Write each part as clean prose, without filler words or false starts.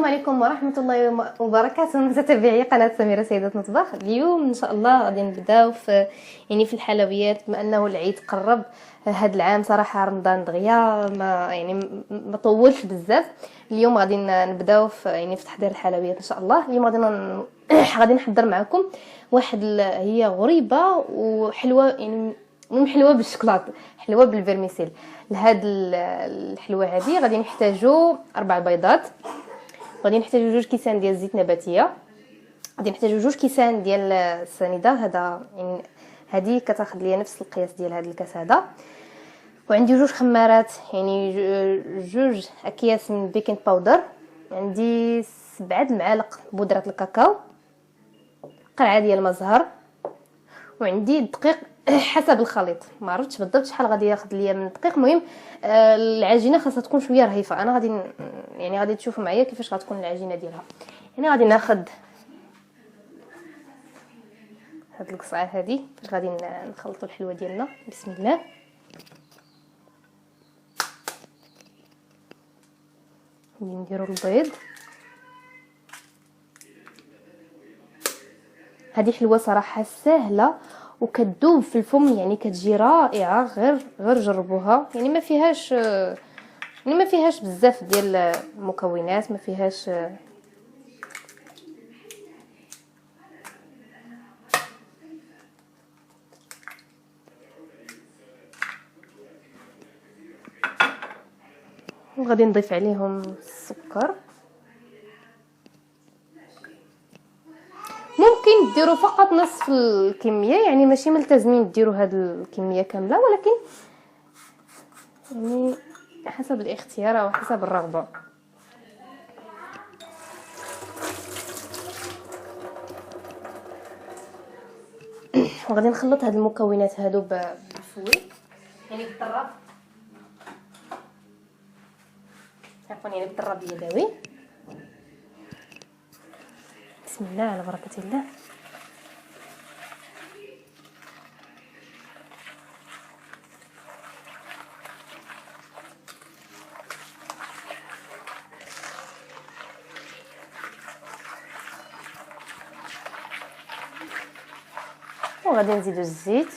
السلام عليكم ورحمة الله وبركاته متابعي قناة سميرة سيدة مطبخ. اليوم ان شاء الله غادي نبداو في في الحلويات، بما انه العيد قرب. هذا العام صراحة رمضان دغيا ما طولش بزاف. اليوم غادي نبداو في في تحضير الحلويات ان شاء الله. اليوم غادي نحضر معكم واحد هي غريبة وحلوة، المهم حلوه بالشوكولاط، حلوه بالفيرميسيل. لهاد الحلوه هذه غادي نحتاجو 4 بيضات، غادي نحتاجو 2 كيسان ديال الزيت نباتيه، غادي نحتاجو 2 كيسان ديال السنيده. هذا هذه كتاخذ ليا نفس القياس ديال هذا الكاس هذا. وعندي 2 خمارات، 2 اكياس من بيكنج باودر، عندي 7 المعالق بودره الكاكاو، قرعه ديال المزهر، وعندي الدقيق حسب الخليط. ما عرفتش بالضبط شحال غادي ياخذ ليا من الدقيق. المهم العجينه خاصها تكون شويه رهيفه. انا غادي تشوفوا معايا كيفاش غتكون العجينه ديالها. غادي ناخذ هاد القصعه هذه باش غادي نخلطوا الحلوه ديالنا. بسم الله. نديروا البيض. هذه حلوه صراحه سهله وكتذوب في الفم، كتجي رائعه. غير جربوها. ما فيهاش بزاف ديال المكونات، ما فيهاش وغادي نضيف عليهم السكر. ممكن ديروا فقط نصف الكميه، ماشي ملتزمين ديروا هاد الكميه كامله، ولكن حسب الاختيار او حسب الرغبه. وغادي نخلط هاد المكونات هادو بالفوي، بالطراب، بالطراب اليدوي. بسم الله على بركه الله. وغادي نزيدو الزيت.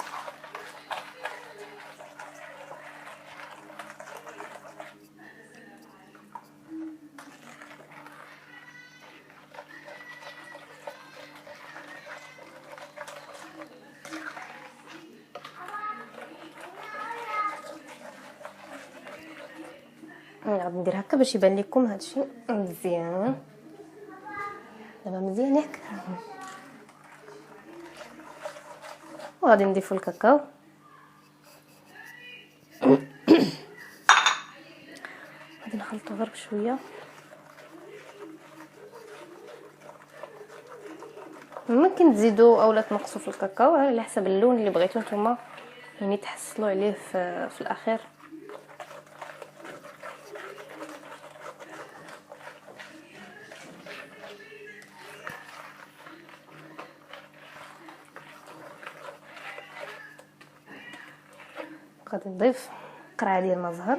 غادي ندير هكا باش يبان لكم هادشي مزيان. دابا مزيان ياك. وغادي نضيفو الكاكاو. غادي نخلطو غير بشويه. ممكن تزيدوا اولا تنقصوا في الكاكاو على حسب اللون اللي بغيتو نتوما تحصلوا عليه في الاخير. غادي نضيف قرعه ديال المزهر.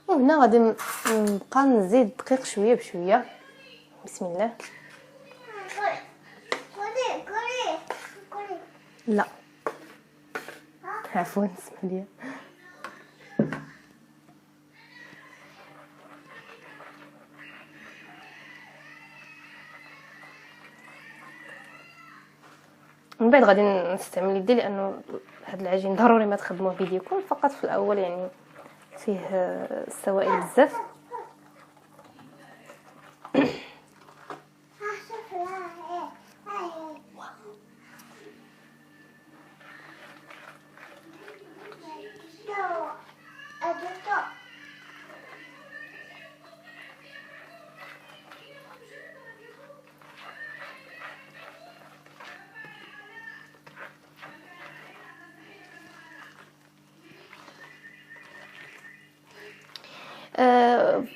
وهنا غادي نبقى نزيد الدقيق شويه بشويه. بسم الله. لا عفوا اسمح لي. من بعد غادي نستعمل يدي، لانه هاد العجين ضروري ما تخدموه بيديكم، فقط في الاول فيه السوائل بزاف.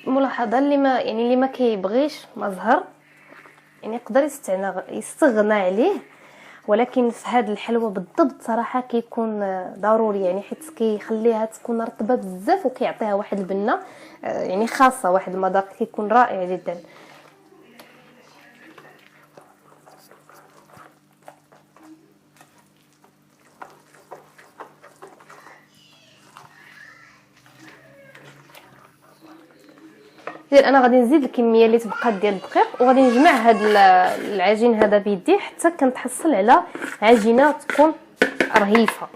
ملاحظه اللي ما كيبغيش مزهر يعني يقدر يستغنى عليه، ولكن في هذه الحلوى بالضبط صراحه كيكون ضروري يعني، حيت كيخليها تكون رطبه بزاف وكيعطيها واحد البنه يعني خاصه، واحد المذاق كيكون رائع جدا. انا غادي نزيد الكميه اللي تبقات ديال الدقيق، وغادي نجمع هذا العجين هذا بيدي حتى كنتحصل على عجينه تكون رهيفه.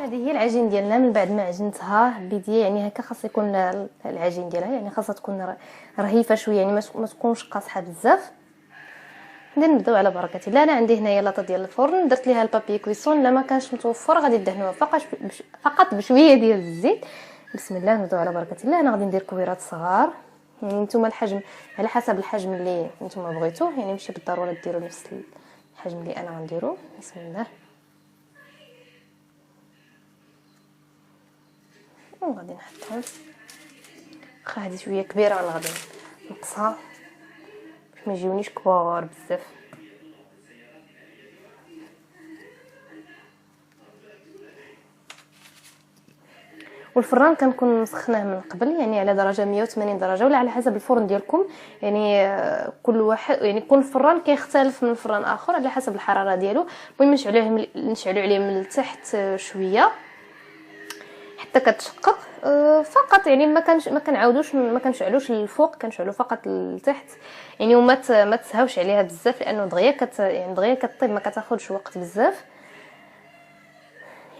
هذه هي العجين ديالنا من بعد ما عجنتها بيدي، يعني هكا خاص يكون العجين ديالها، يعني خاصها تكون رهيفه شويه، يعني ما تكونش قاصحه بزاف. نبداو على بركه الله. انا عندي هنايا لاطه ديال الفرن، درت ليها البابي كويسون، لا ما كانش متوفر غادي دهنوها فقط بشويه ديال الزيت. بسم الله، نبداو على بركه الله. انا غادي ندير كويرات صغار، يعني نتوما الحجم على حسب الحجم اللي نتوما بغيتوه، يعني ماشي بالضروره ديروا نفس الحجم اللي انا غنديرو. بسم الله. وغادي نحطهم، واخا هذه شويه كبيره انا غادي نقصها باش ما يجيونيش كبار بزاف. والفران كنكون مسخناه من قبل، يعني على درجه 180 درجه، ولا على حسب الفرن ديالكم، يعني كل واحد يعني كل فران كيختلف من فران اخر على حسب الحراره ديالو. المهم نشعلوا عليه من التحت شويه حتى كتشقق فقط، يعني ما كنعاودوش ما كنشعلوش للفوق، كنشعلو فقط لتحت يعني، وما تسهاوش عليها بزاف لانه دغيا كطيب ما كتاخذش وقت بزاف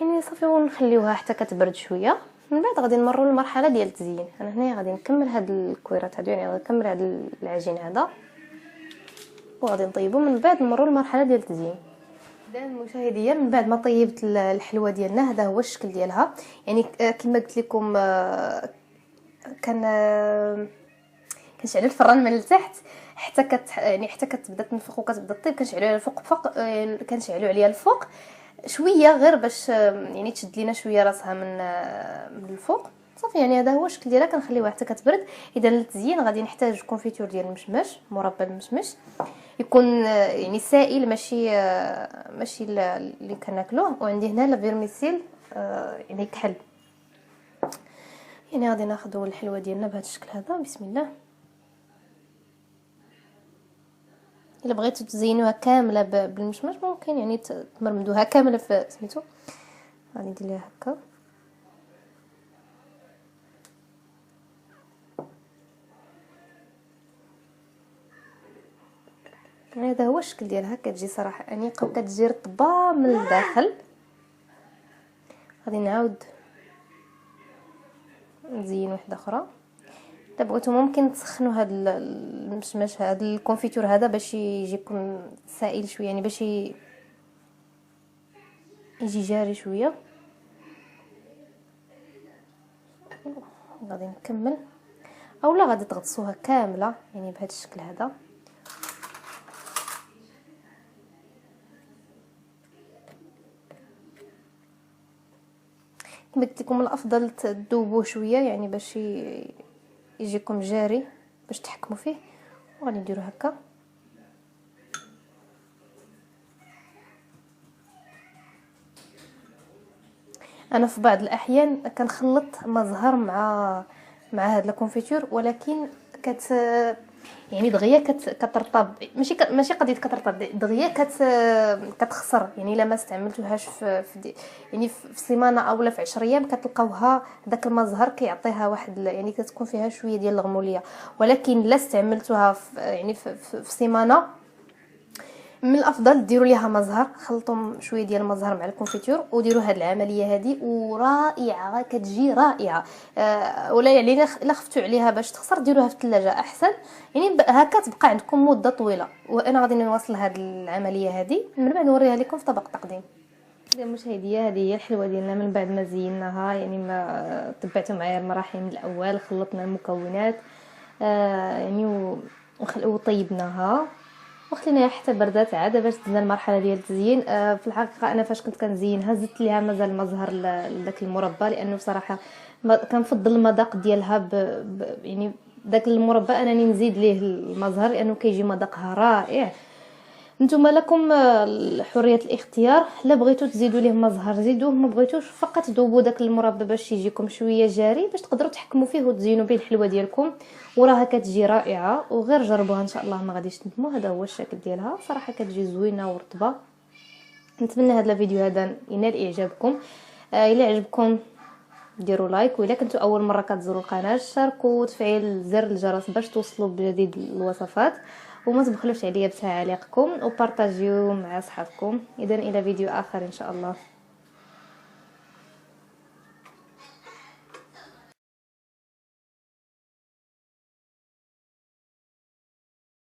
يعني. صافي ونخليوها حتى كتبرد شويه. من بعد غادي نمروا للمرحله ديال التزيين. انا هنايا غادي نكمل هاد الكويرات هادو، يعني غادي نكمل هاد العجين هذا وغادي نطيبو، من بعد نمروا للمرحله ديال التزيين. اذا المشاهديه من بعد ما طيبت الحلوه ديالنا، هذا هو الشكل ديالها، يعني كما قلت لكم كنشعلوا الفران من التحت حتى حتى كتبدا تنفخ وكتبدا طيب، كنشعلوا عليها الفوق كنشعلوا عليها الفوق شويه غير باش يعني تشد لينا شويه راسها من الفوق. صافي يعني هذا هو الشكل ديالها، كنخليوها حتى كتبرد. اذا للتزيين غادي نحتاج كونفيتور ديال المشمش، مربى المشمش يكون يعني سائل ماشي اللي كناكلوه. وعندي هنا الفيرميسيل يعني كحل. يعني غادي ناخذوا الحلوه ديالنا بهذا الشكل هذا. بسم الله. الا بغيتوا تزينوها كامله بالمشمش ممكن يعني تمرمدوها كامله في سميتو. غادي ندير ليها هكا، يعني هذا هو الشكل ديالها. كتجي صراحه انيقه وكتجي رطبه من الداخل. غادي نعاود نزين وحده اخرى. الا بغيتو ممكن تسخنوا هذا المشمش، هذا الكونفيتور هذا باش يجيكم سائل شويه، يعني باش يجي جاري شويه. غادي نكمل، اولا غادي تغطسوها كامله يعني بهذا الشكل هذا. كما قلت لكم الافضل تذوبوه شويه يعني باش يجيكم جاري باش تحكموا فيه. وغادي نديرو هكا. انا في بعض الاحيان كنخلط مزهر مع هاد الكونفيتور، ولكن يعني دغيا كترطب، ماشي قضيه كترطب، دغيا كتخسر يعني. الا ما استعملتوهاش يعني في سيمانه اولا في 10 ايام كتلقاوها داك المزهر كيعطيها واحد يعني كتكون فيها شويه ديال الغموليه. ولكن لا استعملتوها في سيمانه من الافضل ديروا ليها مزهر، خلطوا شويه ديال المزهر مع الكونفيتور وديروا هذه العمليه هذه ورائعه، كتجي رائعه. ولا يعني الا خفتوا عليها باش تخسر ديروها في الثلاجه احسن، يعني هكا تبقى عندكم مده طويله. وانا غادي نواصل هذه العمليه هذه من بعد نوريها لكم في طبق تقديم. اذا مشاهديه هذه هي الحلوه ديالنا من بعد ما زيناها، يعني ما تبعتوا معايا المراحل من الاول. خلطنا المكونات يعني وطيبناها وخلينا حتى بردات عاد باش تزنا المرحله ديال التزيين. في الحقيقه انا فاش كنت كنزينها زدت ليها مازال ما زهر لذاك المربى، لانه بصراحه كنفضل المذاق ديالها يعني داك المربى انني نزيد ليه المزهر لانه كيجي مذاقها رائع. نتوما لكم حريه الاختيار، لا بغيتو تزيدوا ليه مزهر زيدوه، ما بغيتوش فقط ذوبوا داك المربى باش يجيكم شويه جاري باش تقدروا تحكموا فيه وتزينوا به الحلوه ديالكم، وراها كتجي رائعه. وغير جربوها ان شاء الله ما غاديش تندموا. هذا هو الشكل ديالها، صراحه كتجي زوينه ورطبه. نتمنى هذا الفيديو هذا ينال اعجابكم. الى عجبكم ديروا لايك، واذا كنتوا اول مره كتزوروا القناه شاركوا وتفعيل زر الجرس باش توصلوا بجديد الوصفات، وما تبخلوش عليا بتعليقكم وبارطاجيو مع اصحابكم. اذا الى فيديو اخر ان شاء الله.